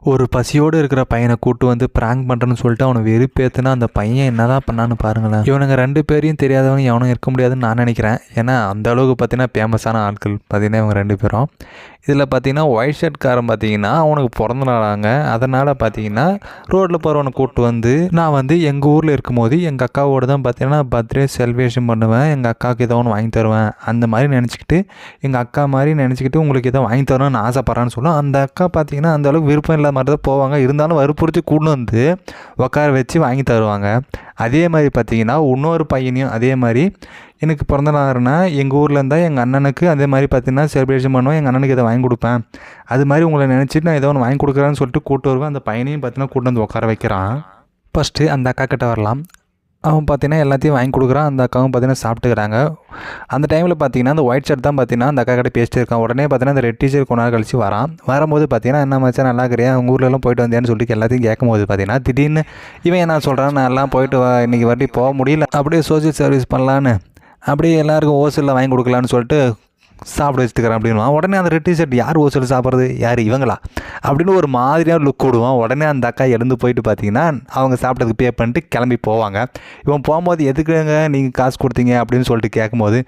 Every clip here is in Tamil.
ஒரு பசியோடு இருக்கிற பையனை கூட்டு வந்து ப்ராங்க் பண்ணுறேன்னு சொல்லிட்டு அவனை வெறுப்பேற்றுனா அந்த பையன் என்னதான் பண்ணான்னு பாருங்களேன். இவனுங்க 2 பேரையும் தெரியாதவங்க எவனும் இருக்க முடியாதுன்னு நான் நினைக்கிறேன். ஏன்னா அந்த அளவுக்கு பார்த்தீங்கன்னா ஃபேமஸான ஆட்கள் பார்த்தீங்கன்னா இவங்க 2 பேரும். இதில் பார்த்தீங்கன்னா ஒயிட் ஷர்ட்காரன் பார்த்தீங்கன்னா அவனுக்கு பிறந்த நாளாங்க. அதனால் பார்த்தீங்கன்னா ரோட்டில் போகிறவனை கூப்பிட்டு வந்து நான் வந்து எங்கள் ஊரில் இருக்கும்போது எங்கள் அக்காவோடு தான் பார்த்தீங்கன்னா பர்த்டே செலிப்ரேஷன் பண்ணுவேன், எங்கள் அக்காவுக்கு ஏதோ ஒன்று வாங்கி தருவேன் அந்த மாதிரி நினச்சிக்கிட்டு, எங்கள் அக்கா மாதிரி நினச்சிக்கிட்டு உங்களுக்கு ஏதோ வாங்கி தரணும்னு ஆசைப்பட்றான்னு சொல்லும். அந்த அக்கா பார்த்தீங்கன்னா அந்த அளவுக்கு விருப்பம் இல்லாத மாதிரி தான் போவாங்க. இருந்தாலும் வற்புறுத்தி கூட்டு வந்து உட்கார வச்சு வாங்கி தருவாங்க. அதே மாதிரி பார்த்தீங்கன்னா இன்னொரு பையனையும் அதே மாதிரி எனக்கு பிறந்த நாள்னா எங்கள் ஊரில் இருந்தால் எங்கள் அண்ணனுக்கு அதே மாதிரி பார்த்தீங்கன்னா செலிப்ரேஷன் பண்ணுவேன், எங்கள் அண்ணனுக்கு இதை வாங்கி கொடுப்பேன், அது மாதிரி உங்களை நினச்சிட்டு நான் ஏதோ ஒன்று வாங்கி கொடுக்குறேன்னு சொல்லிட்டு கூப்பிட்டு வருவேன். அந்த பையனையும் பார்த்தீங்கன்னா கூட்டு வந்து உட்கார வைக்கிறான். ஃபஸ்ட்டு அந்த அக்கா கிட்ட வரலாம். அவன் பார்த்தீங்கன்னா எல்லாத்தையும் வாங்கி கொடுக்குறான். அந்த அக்காவும் பார்த்தீங்கன்னா சாப்பிட்டுக்கிறாங்க. அந்த டைமில் பார்த்தீங்கன்னா அந்த ஒயிட் ஷர்ட் தான் பார்த்தீங்கன்னா அந்த அக்கா கிட்ட பேசிட்டு இருக்கான். உடனே பார்த்தீங்கன்னா அந்த ரெட் டீச்சர் கொஞ்ச நாள் கழிச்சு வரான். வரும்போது பார்த்தீங்கன்னா என்ன மச்சான் நல்லா இருக்கிறியா, உங்கள் ஊர்லலாம் போயிட்டு வந்தேன்னு சொல்லிட்டு எல்லாத்தையும் கேட்கும்போது பார்த்தீங்கன்னா திடீர்னு இவன் என்ன சொல்கிறான், நான் எல்லாம் போயிட்டு இன்றைக்கி வாட்டி போக முடியல, அப்படியே சோஷியல் சர்வீஸ் பண்ணலான்னு அப்படியே எல்லாருக்கும் ஹோல்சேலில் வாங்கி கொடுக்கலான்னு சொல்லிட்டு சாப்பிட வச்சுக்கிறேன் அப்படின்வான். உடனே அந்த ரெட் டிஷர்ட் யார் ஹோல்சேல் சாப்பிட்றது, யார் இவங்களா அப்படின்னு ஒரு மாதிரியாக லுக் விடுவான். உடனே அந்த அக்கா எழுந்து போயிட்டு பார்த்தீங்கன்னா அவங்க சாப்பிட்டதுக்கு பே பண்ணிட்டு கிளம்பி போவாங்க. இவன் போகும்போது எதுக்குங்க நீங்கள் காசு கொடுத்தீங்க அப்படின்னு சொல்லிட்டு கேட்கும்போது,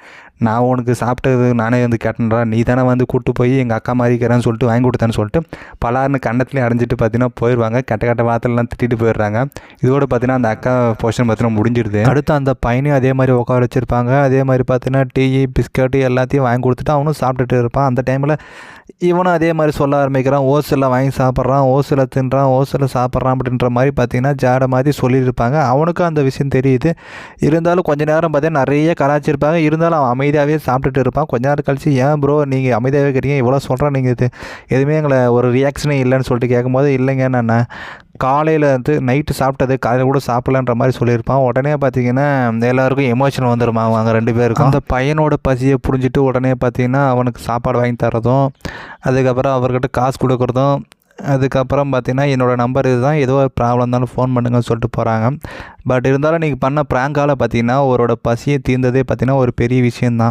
நான் உனக்கு சாப்பிட்டது நானே வந்து கேட்டேன்றா, நீ தானே வந்து கூப்பிட்டு போய் எங்கள் அக்கா மாதிரி இருக்கிறேன்னு சொல்லிட்டு வாங்கி கொடுத்தேன்னு சொல்லிட்டு பலாருன்னு கண்டத்துலேயும் அடைஞ்சிட்டு பார்த்தீங்கன்னா போயிடுவாங்க. கெட்ட வார்த்தைலாம் திட்டிட்டு போயிடுறாங்க. இதோடு பார்த்தீங்கன்னா அந்த அக்கா போர்ஷன் பார்த்தீங்கன்னா முடிஞ்சிடுது. அடுத்து அந்த பையனையும் அதே மாதிரி உட்கார வச்சுருப்பாங்க. அதே மாதிரி பார்த்தீங்கன்னா டீ பிஸ்கட்டு எல்லாத்தையும் வாங்கி கொடுத்துட்டு அவனும் சாப்பிட்டுட்டு இருப்பான். அந்த டைமில் இவனும் அதே மாதிரி சொல்ல ஆரம்பிக்கிறான், ஓசில் வாங்கி சாப்பிட்றான், ஓசில் தின்றான், ஓசில் சாப்பிட்றான் அப்படின்ற மாதிரி பார்த்தீங்கன்னா ஜாட மாதிரி சொல்லியிருப்பாங்க. அவனுக்கும் அந்த விஷயம் தெரியுது. இருந்தாலும் கொஞ்ச நேரம் பார்த்தீங்கன்னா நிறைய கலாச்சிருப்பாங்க. இருந்தாலும் அவன் அமைதியாகவே சாப்பிட்டுட்டு இருப்பான். கொஞ்ச நேரம் கழிச்சு, ஏன் ப்ரோ நீங்கள் அமைதியாகவே இருக்கிறீங்க, இவ்வளோ சொல்கிறேன், நீங்கள் இது எதுவுமே எங்களை ஒரு ரியாக்ஷனே இல்லைன்னு சொல்லிட்டு கேட்கும்போது, இல்லைங்க நான் காலையில் வந்து நைட்டு சாப்பிட்டது காலையில் கூட சாப்பிட்லன்ற மாதிரி சொல்லியிருப்பான். உடனே பார்த்தீங்கன்னா எல்லாருக்கும் எமோஷன் வந்துடுமா அவங்க 2 பேருக்கும். அந்த பையனோட பசியை புரிஞ்சுட்டு உடனே பார்த்தீங்கன்னா அவனுக்கு சாப்பாடு வாங்கி தரதும், அதுக்கப்புறம் அவர்கிட்ட காசு கொடுக்குறதும், அதுக்கப்புறம் பார்த்தீங்கன்னா என்னோடய நம்பர் இதுதான், ஏதோ ஒரு ப்ராப்ளம் இருந்தாலும் ஃபோன் பண்ணுங்கன்னு சொல்லிட்டு போகிறாங்க. பட் இருந்தாலும் நீங்கள் பண்ண ப்ராங்கால் பார்த்தீங்கன்னா அவரோட பசியை தீர்ந்ததே பார்த்தீங்கன்னா ஒரு பெரிய விஷயந்தான்.